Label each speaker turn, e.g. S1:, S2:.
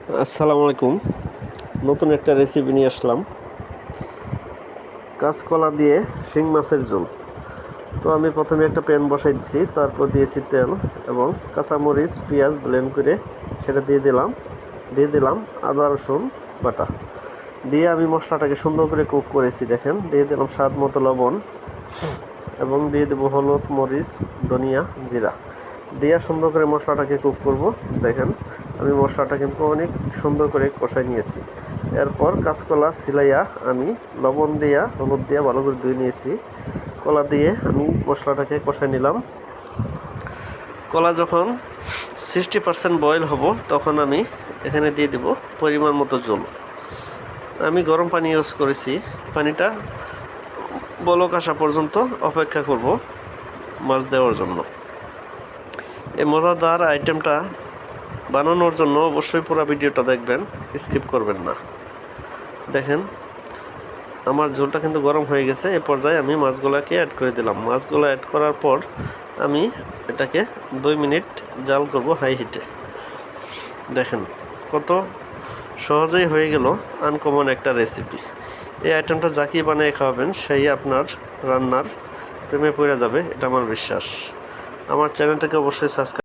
S1: আসসালামু আলাইকুম। নতুন একটা রেসিপি নিয়ে আসলাম, কাঁচকলা দিয়ে শিং মাছের ঝোল। তো আমি প্রথমে একটা প্যান বসাই দিয়েছি, তারপর দিয়েছি তেল এবং কাঁচামরিচ পেঁয়াজ ব্লেন্ড করে সেটা দিয়ে দিলাম আদা রসুন বাটা দিয়ে আমি মশলাটাকে সুন্দর করে কুক করেছি। দেখেন, দিয়ে দিলাম স্বাদ মতো লবণ এবং দিয়ে দেবো হলুদ, মরিচ, ধনিয়া, জিরা দিয়ে সুন্দর করে মশলাটাকে কুক করব। দেখেন, আমি মশলাটা কিন্তু অনেক সুন্দর করে কষাই নিয়েছি। এরপর কাঁচকলা সিলাইয়া আমি লবণ দিয়া হলুদ দিয়া ভালো করে ধুয়ে নিয়েছি। কলা দিয়ে আমি মশলাটাকে কষাই নিলাম। কলা যখন 60% বয়েল হব তখন আমি এখানে দিয়ে দেব পরিমাণ মতো জল। আমি গরম পানি ইউজ করেছি। পানিটা বলক আসা পর্যন্ত অপেক্ষা করব মাছ দেওয়ার জন্য। এই মজাদার আইটেমটা বানানোর জন্য অবশ্যই পুরো ভিডিওটা দেখবেন, স্কিপ করবেন না। দেখেন, আমার ঝোলটা কিন্তু গরম হয়ে গেছে। এ পর্যায়ে আমি মাছগুলোকে অ্যাড করে দিলাম। মাছগুলো অ্যাড করার পর আমি এটাকে 2 মিনিট জাল করব হাই হিটে। দেখেন, কত সহজেই হয়ে গেল আনকমন একটা রেসিপি। এই আইটেমটা যাকেই বানিয়ে খাওয়াবেন সেই আপনার রান্নার প্রেমে পড়ে যাবে, এটা আমার বিশ্বাস। আমার চ্যানেলটাকে অবশ্যই সাবস্ক্রাইব